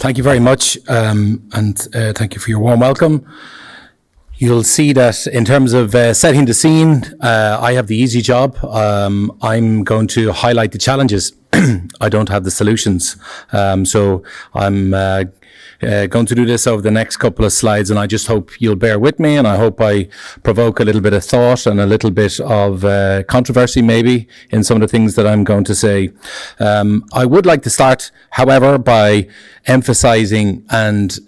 Thank you very much, and thank you for your warm welcome. You'll see that in terms of setting the scene, I have the easy job. I'm going to highlight the challenges. I don't have the solutions. So I'm going to do this over the next couple of slides, and I just hope you'll bear with me, and I hope I provoke a little bit of thought and a little bit of controversy maybe in some of the things that I'm going to say. I would like to start, however, by emphasizing and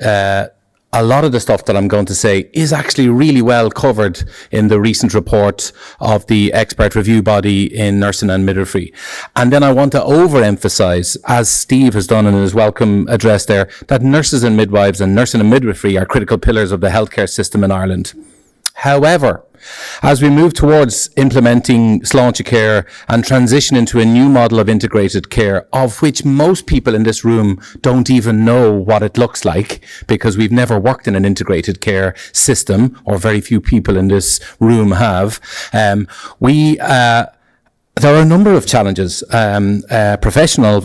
a lot of the stuff that I'm going to say is actually really well covered in the recent report of the expert review body in nursing and midwifery. And then I want to overemphasize, as Steve has done in his welcome address there, that nurses and midwives and nursing and midwifery are critical pillars of the healthcare system in Ireland. However, as we move towards implementing Slaintecare and transition into a new model of integrated care, of which most people in this room don't even know what it looks like because we've never worked in an integrated care system, or very few people in this room have, there are a number of challenges, professional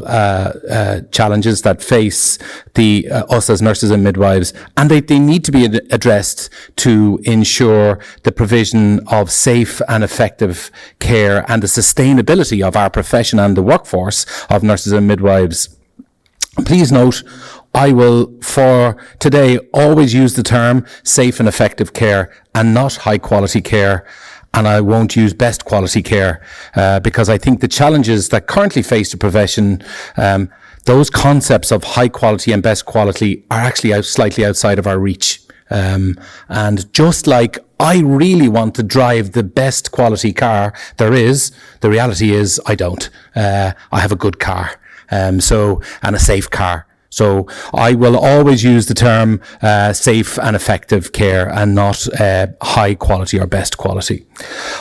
challenges that face us as nurses and midwives, and they need to be addressed to ensure the provision of safe and effective care and the sustainability of our profession and the workforce of nurses and midwives. Please note, I will, for today, always use the term safe and effective care and not high quality care. And I won't use best quality care because I think the challenges that currently face the profession, those concepts of high quality and best quality are actually slightly outside of our reach. And just like I really want to drive the best quality car there is, the reality is I don't. I have a good car, and a safe car. So I will always use the term safe and effective care and not high quality or best quality.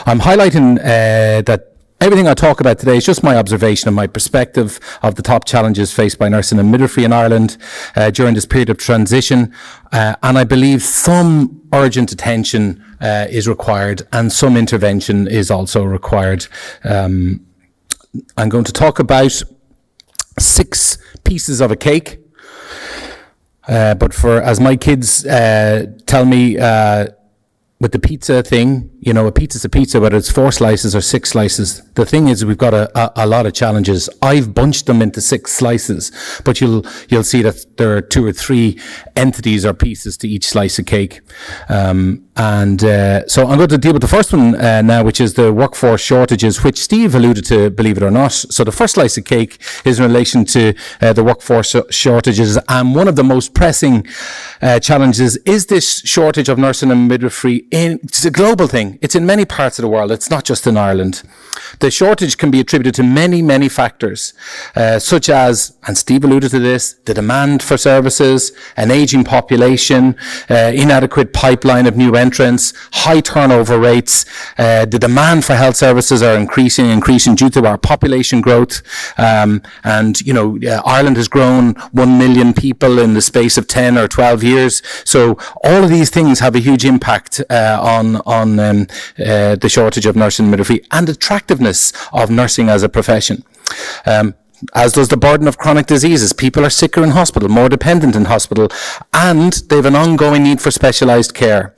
I'm highlighting that everything I talk about today is just my observation and my perspective of the top challenges faced by nursing and midwifery in Ireland during this period of transition. And I believe some urgent attention is required and some intervention is also required. I'm going to talk about 6 pieces of a cake. But as my kids tell me with the pizza thing, you know, a pizza's a pizza, whether it's 4 slices or 6 slices. The thing is, we've got a lot of challenges. I've bunched them into 6 slices, but you'll see that there are 2 or 3 entities or pieces to each slice of cake. So I'm going to deal with the first one now, which is the workforce shortages, which Steve alluded to, believe it or not. So the first slice of cake is in relation to the workforce shortages, and one of the most pressing challenges is this shortage of nursing and midwifery. It's a global thing. It's in many parts of the world. It's not just in Ireland. The shortage can be attributed to many, many factors, such as, and Steve alluded to this, the demand for services, an aging population, inadequate pipeline of new entrants, high turnover rates. The demand for health services are increasing due to our population growth. And, you know, Ireland has grown 1 million people in the space of 10 or 12 years. So all of these things have a huge impact on the shortage of nursing and midwifery and attractiveness of nursing as a profession. As does the burden of chronic diseases. People are sicker in hospital, more dependent in hospital, and they have an ongoing need for specialised care.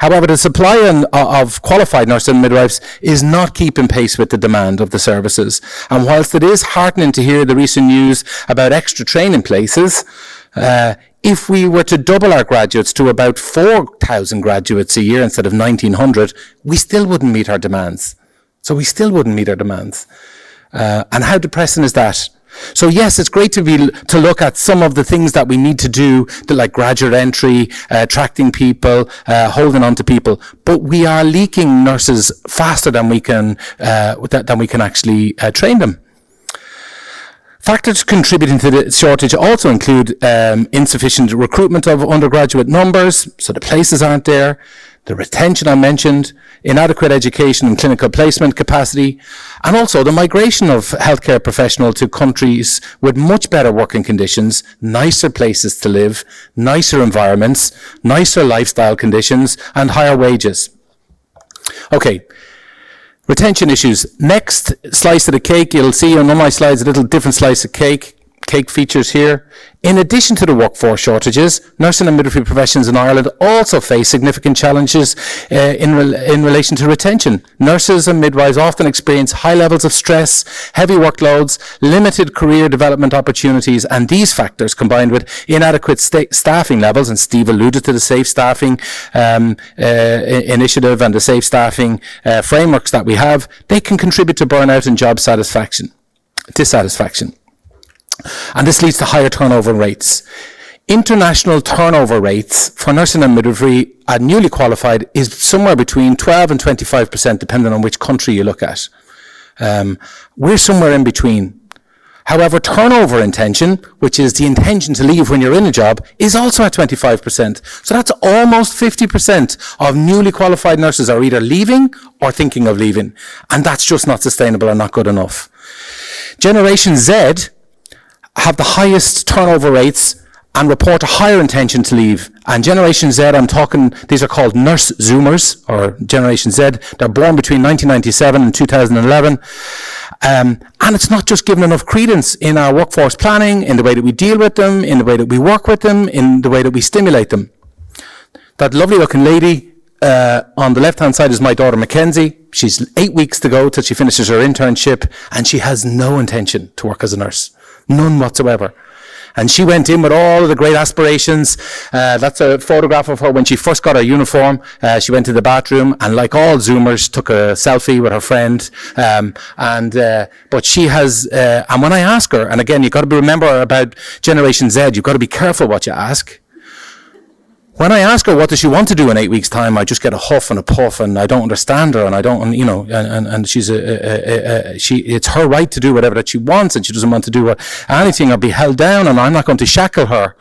However, the supply of qualified nurses and midwives is not keeping pace with the demand of the services. And whilst it is heartening to hear the recent news about extra training places, if we were to double our graduates to about 4,000 graduates a year instead of 1,900, we still wouldn't meet our demands. So we still wouldn't meet our demands. And how depressing is that? So yes, it's great to look at some of the things that we need to do, like graduate entry, attracting people, holding on to people. But we are leaking nurses faster than we can actually train them. Factors contributing to the shortage also include insufficient recruitment of undergraduate numbers, so the places aren't there, the retention I mentioned, inadequate education and clinical placement capacity, and also the migration of healthcare professionals to countries with much better working conditions, nicer places to live, nicer environments, nicer lifestyle conditions, and higher wages. Okay. Retention issues. Next slice of the cake, you'll see on all my slides a little different slice of cake. cake features here. In addition to the workforce shortages, nursing and midwifery professions in Ireland also face significant challenges in relation to retention. Nurses and midwives often experience high levels of stress, heavy workloads, limited career development opportunities, and these factors combined with inadequate staffing levels, and Steve alluded to the safe staffing initiative and the safe staffing frameworks that we have, they can contribute to burnout and job dissatisfaction. And this leads to higher turnover rates. International turnover rates for nursing and midwifery at newly qualified is somewhere between 12 and 25%, depending on which country you look at. We're somewhere in between. However, turnover intention, which is the intention to leave when you're in a job, is also at 25%. So that's almost 50% of newly qualified nurses are either leaving or thinking of leaving. And that's just not sustainable and not good enough. Generation Z have the highest turnover rates and report a higher intention to leave. And Generation Z, I'm talking, these are called nurse Zoomers, or Generation Z. They're born between 1997 and 2011. And it's not just given enough credence in our workforce planning, in the way that we deal with them, in the way that we work with them, in the way that we stimulate them. That lovely looking lady on the left-hand side is my daughter Mackenzie. She's 8 weeks to go till she finishes her internship, and she has no intention to work as a nurse. None whatsoever. And she went in with all of the great aspirations. That's a photograph of her when she first got her uniform. She went to the bathroom and, like all Zoomers, took a selfie with her friend. But she has, and when I ask her, and again, you've got to remember about Generation Z, you've got to be careful what you ask. When I ask her what does she want to do in 8 weeks' time, I just get a huff and a puff, and I don't understand her, and I don't, you know, and she's it's her right to do whatever that she wants, and she doesn't want to do anything or be held down, and I'm not going to shackle her.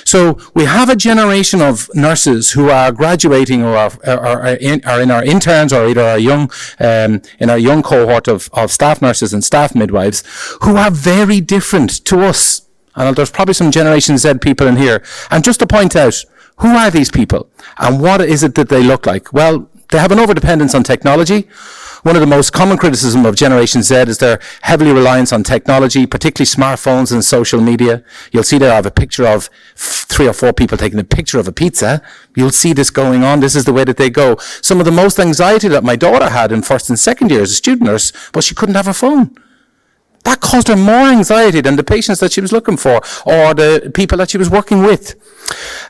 So we have a generation of nurses who are graduating or are in our interns, or either our young in our young cohort of staff nurses and staff midwives, who are very different to us. And there's probably some Generation Z people in here. And just to point out, who are these people and what is it that they look like? Well, they have an overdependence on technology. One of the most common criticism of Generation Z is their heavily reliance on technology, particularly smartphones and social media. You'll see there I have a picture of 3 or 4 people taking a picture of a pizza. You'll see this going on. This is the way that they go. Some of the most anxiety that my daughter had in first and second year as a student nurse was she couldn't have her phone. That caused her more anxiety than the patients that she was looking for or the people that she was working with.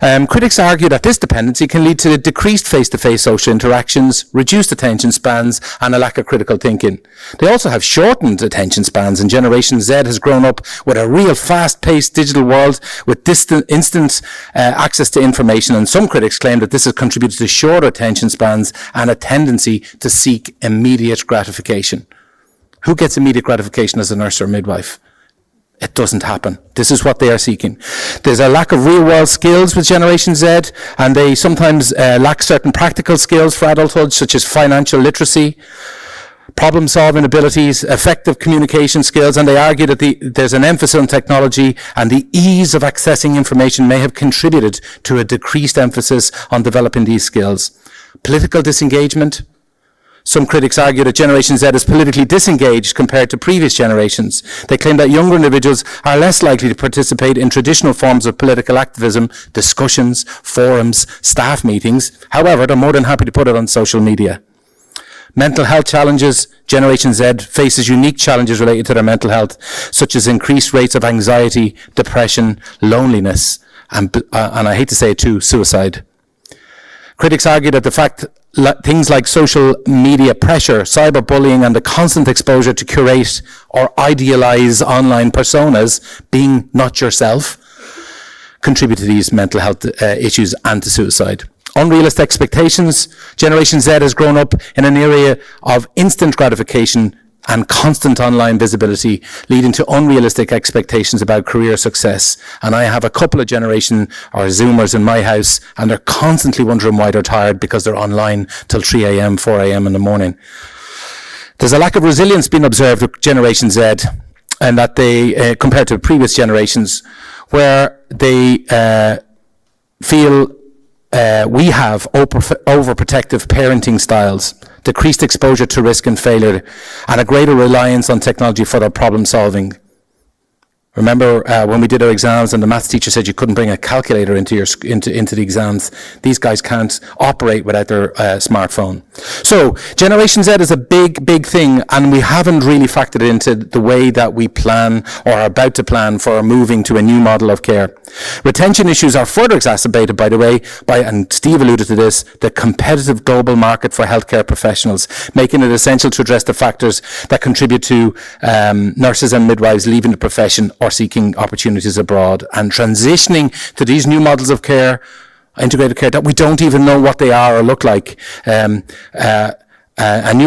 Critics argue that this dependency can lead to decreased face-to-face social interactions, reduced attention spans, and a lack of critical thinking. They also have shortened attention spans, and Generation Z has grown up with a real fast-paced digital world with instant access to information, and some critics claim that this has contributed to shorter attention spans and a tendency to seek immediate gratification. Who gets immediate gratification as a nurse or midwife? It doesn't happen. This is what they are seeking. There's a lack of real-world skills with Generation Z, and they sometimes lack certain practical skills for adulthood, such as financial literacy, problem-solving abilities, effective communication skills, and they argue that there's an emphasis on technology, and the ease of accessing information may have contributed to a decreased emphasis on developing these skills. Political disengagement. Some critics argue that Generation Z is politically disengaged compared to previous generations. They claim that younger individuals are less likely to participate in traditional forms of political activism, discussions, forums, staff meetings. However, they're more than happy to put it on social media. Mental health challenges. Generation Z faces unique challenges related to their mental health, such as increased rates of anxiety, depression, loneliness, and I hate to say it too, suicide. Critics argue that the fact things like social media pressure, cyberbullying, and the constant exposure to curate or idealize online personas, being not yourself, contribute to these mental health issues and to suicide. Unrealistic expectations. Generation Z has grown up in an area of instant gratification and constant online visibility, leading to unrealistic expectations about career success. And I have a couple of Generation or Zoomers in my house, and they're constantly wondering why they're tired because they're online till 3 a.m., 4 a.m. in the morning. There's a lack of resilience being observed with Generation Z, and that they, compared to previous generations, where they feel we have overprotective parenting styles, decreased exposure to risk and failure, and a greater reliance on technology for their problem solving. Remember when we did our exams and the maths teacher said you couldn't bring a calculator into the exams? These guys can't operate without their smartphone. So Generation Z is a big thing, and we haven't really factored into the way that we plan or are about to plan for moving to a new model of care. Retention issues are further exacerbated, by the way, and Steve alluded to this, the competitive global market for healthcare professionals, making it essential to address the factors that contribute to nurses and midwives leaving the profession or seeking opportunities abroad, and transitioning to these new models of care, integrated care, that we don't even know what they are or look like, new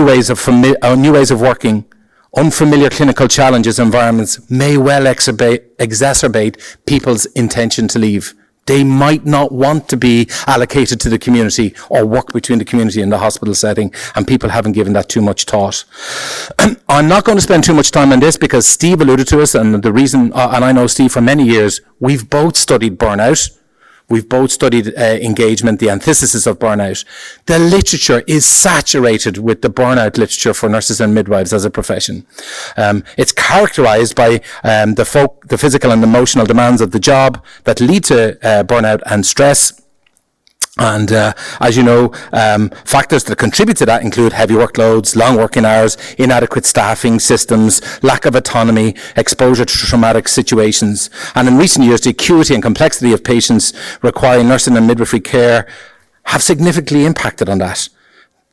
ways of working. Unfamiliar clinical challenges, environments may well exacerbate people's intention to leave. They might not want to be allocated to the community or work between the community and the hospital setting, and people haven't given that too much thought. I'm not going to spend too much time on this because Steve alluded to us, and the reason, and I know Steve for many years, we've both studied burnout. We've both studied engagement, the antithesis of burnout. The literature is saturated with the burnout literature for nurses and midwives as a profession. It's characterized by the physical and emotional demands of the job that lead to burnout and stress. And as you know, factors that contribute to that include heavy workloads, long working hours, inadequate staffing systems, lack of autonomy, exposure to traumatic situations. And in recent years, the acuity and complexity of patients requiring nursing and midwifery care have significantly impacted on that.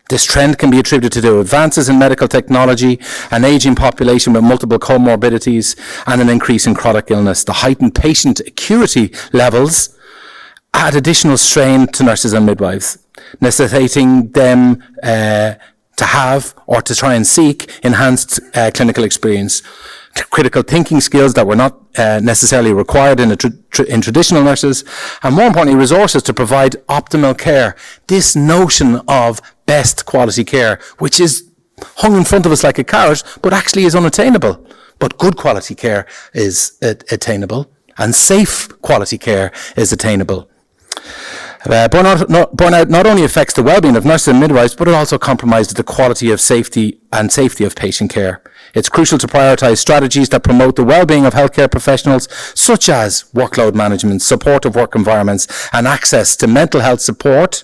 This trend can be attributed to advances in medical technology, an aging population with multiple comorbidities, and an increase in chronic illness. The heightened patient acuity levels add additional strain to nurses and midwives, necessitating them to have or to try and seek enhanced clinical experience, critical thinking skills that were not necessarily required in traditional nurses, and more importantly, resources to provide optimal care. This notion of best quality care, which is hung in front of us like a carrot, but actually is unattainable. But good quality care is attainable, and safe quality care is attainable. Burnout not only affects the well-being of nurses and midwives, but it also compromises the quality of safety of patient care. It's crucial to prioritise strategies that promote the well-being of healthcare professionals, such as workload management, supportive work environments, and access to mental health support,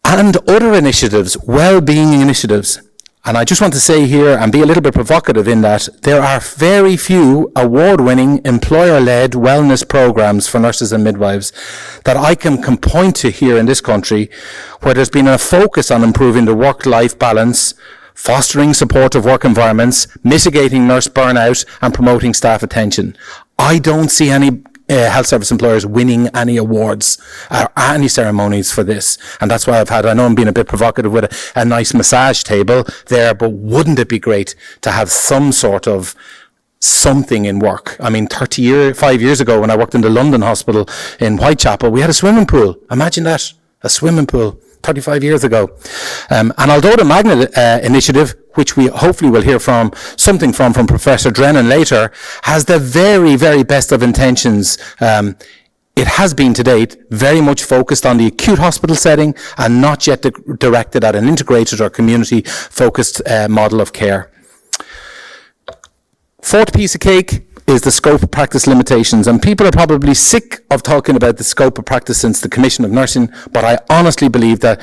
and other initiatives, well-being initiatives. And I just want to say here and be a little bit provocative in that there are very few award-winning employer-led wellness programs for nurses and midwives that I can point to here in this country where there's been a focus on improving the work-life balance, fostering supportive work environments, mitigating nurse burnout, and promoting staff attention. I don't see any health service employers winning any awards or any ceremonies for this. And that's why I know I'm being a bit provocative with a nice massage table there, but wouldn't it be great to have some sort of something in work? I mean, 5 years ago when I worked in the London hospital in Whitechapel, we had a swimming pool. Imagine that, a swimming pool. 35 years ago. And although the Magnet initiative, which we hopefully will hear something from Professor Drennan later, has the very, very best of intentions, it has been to date very much focused on the acute hospital setting and not yet directed at an integrated or community-focused model of care. Fourth piece of cake is the scope of practice limitations. And people are probably sick of talking about the scope of practice since the Commission of Nursing, but I honestly believe that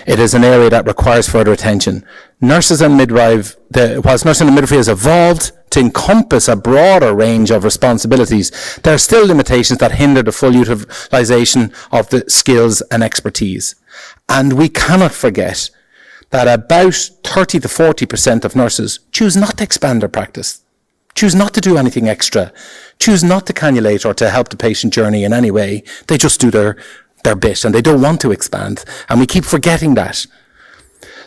it is an area that requires further attention. Whilst nursing and midwifery has evolved to encompass a broader range of responsibilities, there are still limitations that hinder the full utilisation of the skills and expertise. And we cannot forget that about 30 to 40% of nurses choose not to expand their practice, choose not to do anything extra, choose not to cannulate or to help the patient journey in any way. They just do their bit and they don't want to expand. And we keep forgetting that.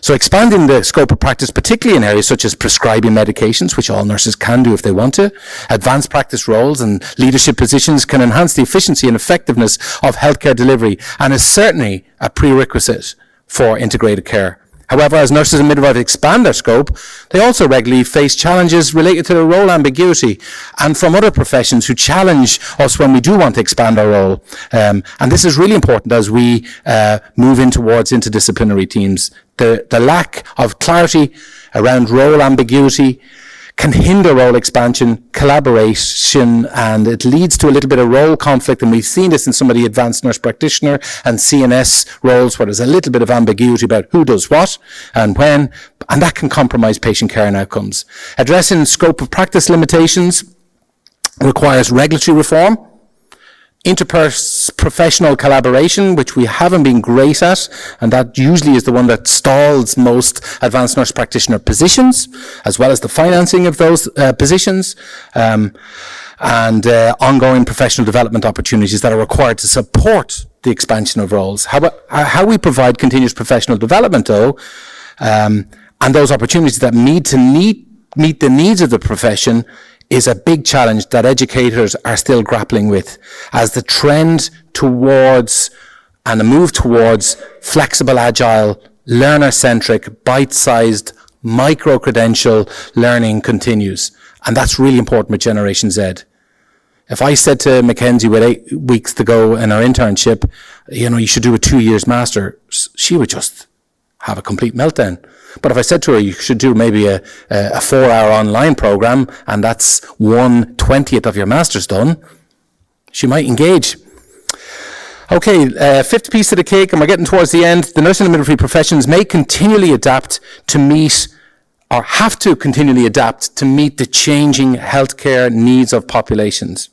So expanding the scope of practice, particularly in areas such as prescribing medications, which all nurses can do if they want to, advanced practice roles and leadership positions can enhance the efficiency and effectiveness of healthcare delivery and is certainly a prerequisite for integrated care. However, as nurses and midwives expand their scope, they also regularly face challenges related to their role ambiguity and from other professions who challenge us when we do want to expand our role. And this is really important as we move in towards interdisciplinary teams. The lack of clarity around role ambiguity can hinder role expansion, collaboration, and it leads to a little bit of role conflict. And we've seen this in some of the advanced nurse practitioner and CNS roles where there's a little bit of ambiguity about who does what and when, and that can compromise patient care and outcomes. Addressing scope of practice limitations requires regulatory reform, interprofessional collaboration, which we haven't been great at, and that usually is the one that stalls most advanced nurse practitioner positions, as well as the financing of those positions, and ongoing professional development opportunities that are required to support the expansion of roles. How we provide continuous professional development, though, and those opportunities that meet the needs of the profession is a big challenge that educators are still grappling with, as the trend towards and the move towards flexible, agile, learner-centric, bite-sized, micro-credential learning continues. And that's really important with Generation Z. If I said to Mackenzie with 8 weeks to go in her internship, you should do a 2 years master, she would just have a complete meltdown. But if I said to her, you should do maybe a 4-hour online program, and that's 1/20th of your master's done, she might engage. Okay, fifth piece of the cake, and we're getting towards the end. The nursing and midwifery professions may continually adapt to meet, or have to continually adapt to meet the changing healthcare needs of populations.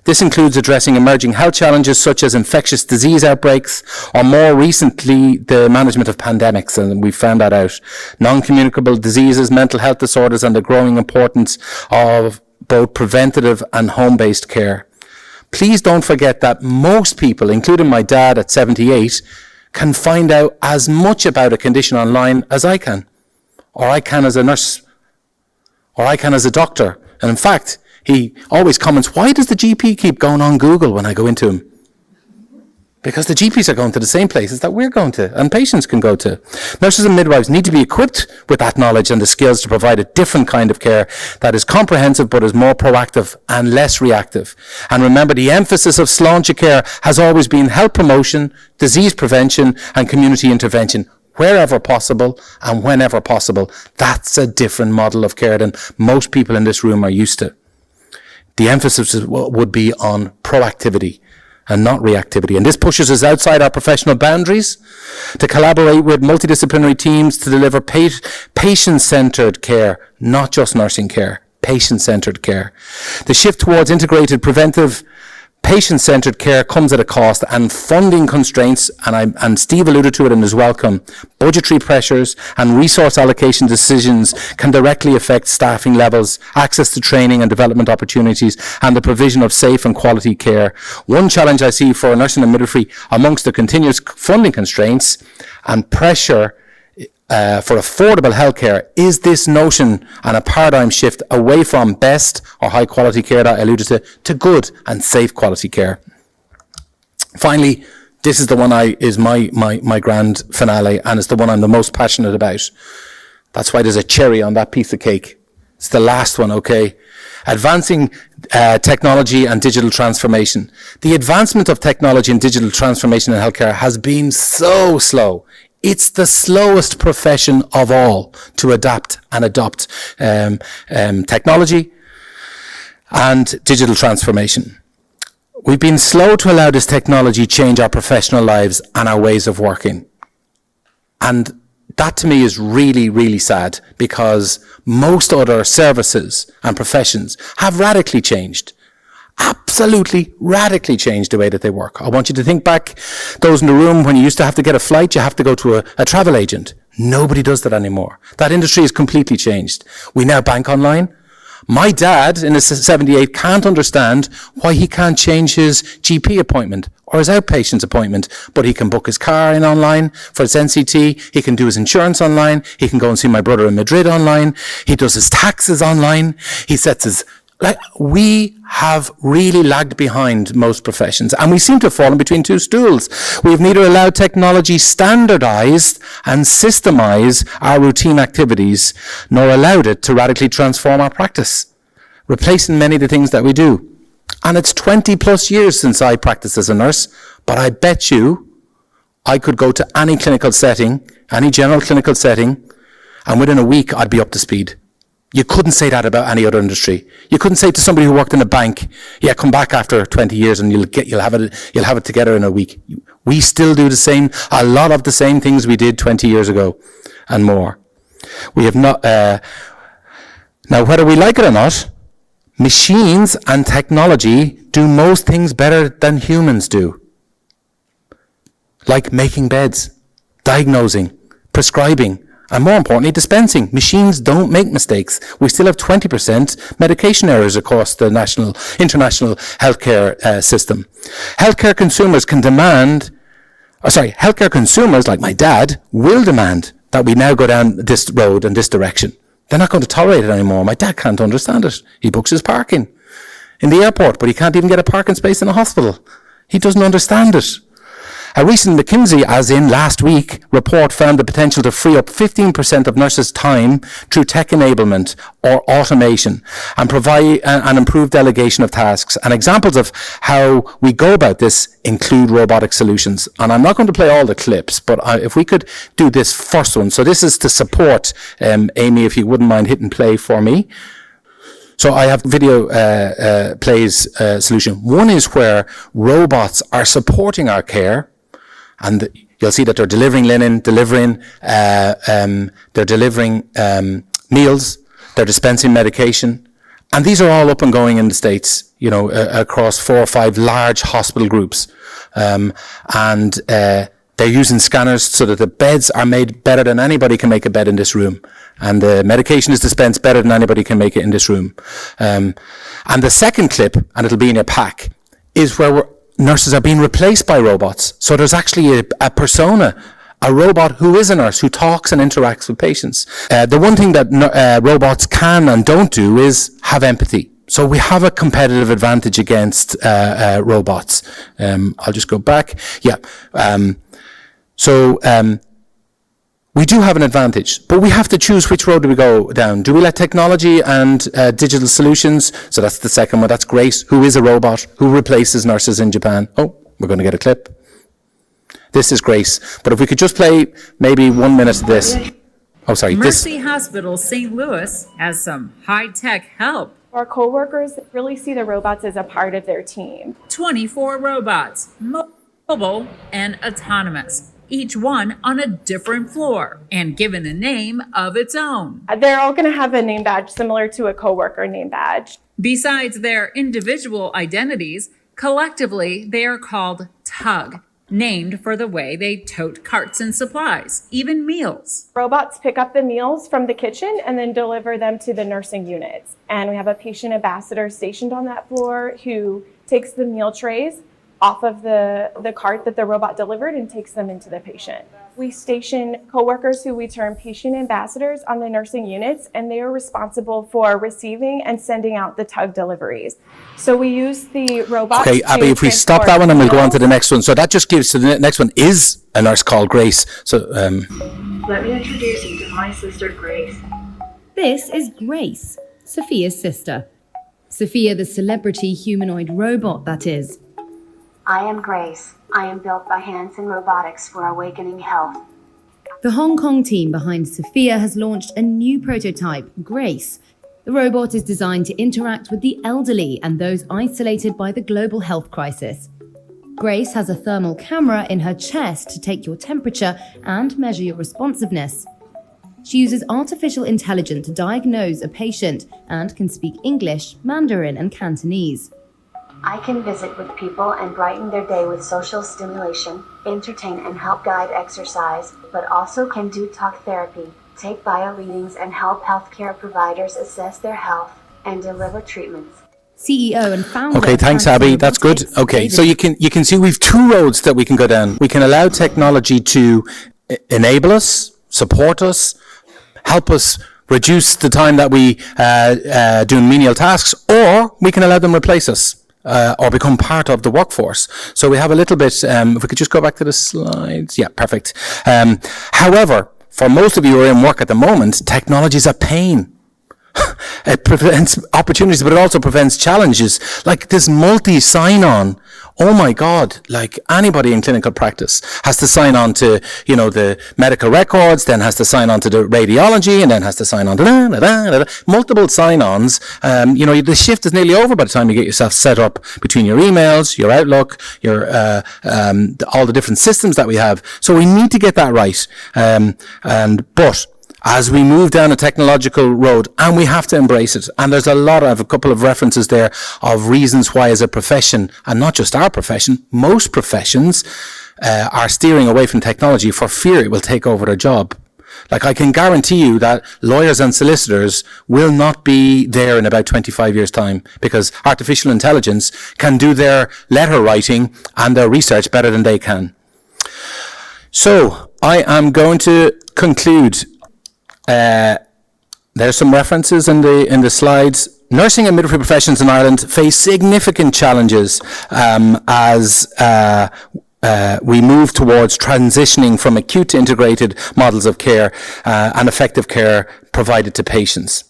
This includes addressing emerging health challenges such as infectious disease outbreaks, or more recently, the management of pandemics, and we found that out. Non-communicable diseases, mental health disorders, and the growing importance of both preventative and home-based care. Please don't forget that most people, including my dad at 78, can find out as much about a condition online as I can, or I can as a nurse, or I can as a doctor. And in fact, he always comments, why does the GP keep going on Google when I go into him? Because the GPs are going to the same places that we're going to, and patients can go to. Nurses and midwives need to be equipped with that knowledge and the skills to provide a different kind of care that is comprehensive but is more proactive and less reactive. And remember, the emphasis of Slaintecare has always been health promotion, disease prevention, and community intervention, wherever possible and whenever possible. That's a different model of care than most people in this room are used to. The emphasis would be on proactivity and not reactivity. And this pushes us outside our professional boundaries to collaborate with multidisciplinary teams to deliver patient-centered care, not just nursing care, patient-centered care. The shift towards integrated preventive patient-centered care comes at a cost, and funding constraints, and Steve alluded to it in his welcome, budgetary pressures and resource allocation decisions can directly affect staffing levels, access to training and development opportunities, and the provision of safe and quality care. One challenge I see for nursing and midwifery amongst the continuous funding constraints and pressure for affordable healthcare is this notion and a paradigm shift away from best or high quality care that I alluded to good and safe quality care. Finally, this is the one is my grand finale, and it's the one I'm the most passionate about. That's why there's a cherry on that piece of cake. It's the last one, okay? Advancing technology and digital transformation. The advancement of technology and digital transformation in healthcare has been so slow. It's the slowest profession of all to adapt and adopt technology and digital transformation. We've been slow to allow this technology change our professional lives and our ways of working. And that to me is really, really sad, because most other services and professions have radically changed. Absolutely radically changed the way that they work. I want you to think back, those in the room, when you used to have to get a flight, you have to go to a travel agent. Nobody does that anymore. That industry has completely changed. We now bank online. My dad, in his 78, can't understand why he can't change his GP appointment or his outpatient appointment, but he can book his car in online for his NCT, he can do his insurance online, he can go and see my brother in Madrid online, he does his taxes online, he sets his... we have really lagged behind most professions, and we seem to have fallen between two stools. We've neither allowed technology standardized and systemize our routine activities, nor allowed it to radically transform our practice, replacing many of the things that we do. And it's 20 plus years since I practiced as a nurse, but I bet you I could go to any clinical setting, any general clinical setting, and within a week I'd be up to speed. You couldn't say that about any other industry. You couldn't say to somebody who worked in a bank, yeah, come back after 20 years and you'll have it together in a week. We still do a lot of the same things we did 20 years ago and more. We have not, now whether we like it or not, machines and technology do most things better than humans do. Like making beds, diagnosing, prescribing, and more importantly, dispensing. Machines don't make mistakes. We still have 20% medication errors across the international healthcare system. Healthcare consumers like my dad will demand that we now go down this road and this direction. They're not going to tolerate it anymore. My dad can't understand it. He books his parking in the airport, but he can't even get a parking space in a hospital. He doesn't understand it. A recent McKinsey, as in last week, report found the potential to free up 15% of nurses' time through tech enablement or automation and provide an improved delegation of tasks. And examples of how we go about this include robotic solutions. And I'm not going to play all the clips, but if we could do this first one. So this is to support, Amy, if you wouldn't mind hitting play for me. So I have video plays solution. One is where robots are supporting our care. And you'll see that they're delivering linen, they're delivering meals, they're dispensing medication. And these are all up and going in the States, across 4 or 5 large hospital groups. They're using scanners so that the beds are made better than anybody can make a bed in this room. And the medication is dispensed better than anybody can make it in this room. And the second clip, and it'll be in your pack, is where nurses are being replaced by robots. So there's actually a persona, a robot who is a nurse, who talks and interacts with patients. The one thing that robots can and don't do is have empathy. So we have a competitive advantage against robots. I'll just go back. Yeah. We do have an advantage, but we have to choose which road do we go down. Do we let technology and digital solutions, so that's the second one, that's Grace, who is a robot, who replaces nurses in Japan. Oh, we're going to get a clip. This is Grace, but if we could just play maybe 1 minute of this. Oh, sorry. Mercy Hospital St. Louis has some high-tech help. Our coworkers really see the robots as a part of their team. 24 robots, mobile and autonomous. Each one on a different floor and given a name of its own. They're all going to have a name badge similar to a coworker name badge. Besides their individual identities, collectively they are called TUG, named for the way they tote carts and supplies, even meals. Robots pick up the meals from the kitchen and then deliver them to the nursing units. And we have a patient ambassador stationed on that floor who takes the meal trays off of the cart that the robot delivered and takes them into the patient. We station coworkers who we term patient ambassadors on the nursing units, and they are responsible for receiving and sending out the TUG deliveries. So we use the robots. Okay, Abby, if we stop that one and we'll go on to the next one. So that just gives, so the next one is a nurse called Grace. So, let me introduce you to my sister, Grace. This is Grace, Sophia's sister. Sophia, the celebrity humanoid robot, that is. I am Grace. I am built by Hanson Robotics for Awakening Health. The Hong Kong team behind Sophia has launched a new prototype, Grace. The robot is designed to interact with the elderly and those isolated by the global health crisis. Grace has a thermal camera in her chest to take your temperature and measure your responsiveness. She uses artificial intelligence to diagnose a patient and can speak English, Mandarin, and Cantonese. I can visit with people and brighten their day with social stimulation, entertain and help guide exercise, but also can do talk therapy, take bio readings and help healthcare providers assess their health and deliver treatments. CEO and founder. Okay, thanks, Abby. That's good. Okay, so you can see we've 2 roads that we can go down. We can allow technology to enable us, support us, help us reduce the time that we do menial tasks, or we can allow them replace us. Or become part of the workforce. So we have a little bit, if we could just go back to the slides. Yeah, perfect. However, for most of you who are in work at the moment, technology is a pain. It prevents opportunities, but it also prevents challenges. Like this multi sign-on oh my God, like anybody in clinical practice has to sign on to, the medical records, then has to sign on to the radiology, and then has to sign on to multiple sign-ons. The shift is nearly over by the time you get yourself set up between your emails, your Outlook, your all the different systems that we have. So we need to get that right. But as we move down a technological road, and we have to embrace it, and there's I have a couple of references there of reasons why as a profession, and not just our profession, most professions are steering away from technology for fear it will take over their job. Like, I can guarantee you that lawyers and solicitors will not be there in about 25 years' time, because artificial intelligence can do their letter writing and their research better than they can. So I am going to conclude. There's some references in the slides. Nursing and midwifery professions in Ireland face significant challenges as we move towards transitioning from acute to integrated models of care and effective care provided to patients.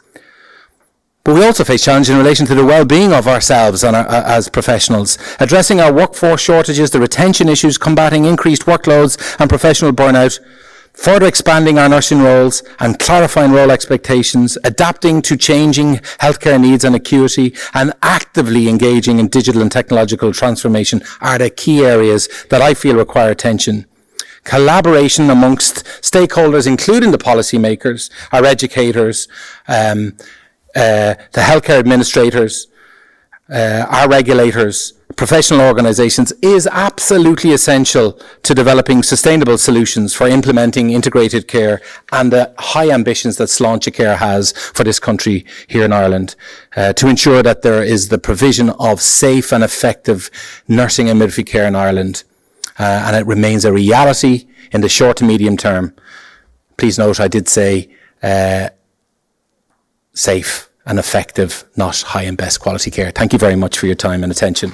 But we also face challenges in relation to the well-being of ourselves and as professionals, addressing our workforce shortages, the retention issues, combating increased workloads and professional burnout, further expanding our nursing roles and clarifying role expectations, adapting to changing healthcare needs and acuity, and actively engaging in digital and technological transformation are the key areas that I feel require attention. Collaboration amongst stakeholders, including the policymakers, our educators, the healthcare administrators, our regulators, professional organisations, is absolutely essential to developing sustainable solutions for implementing integrated care and the high ambitions that Slaintecare has for this country here in Ireland, to ensure that there is the provision of safe and effective nursing and midwifery care in Ireland, and it remains a reality in the short to medium term. Please note I did say safe and effective, not high and best quality care. Thank you very much for your time and attention.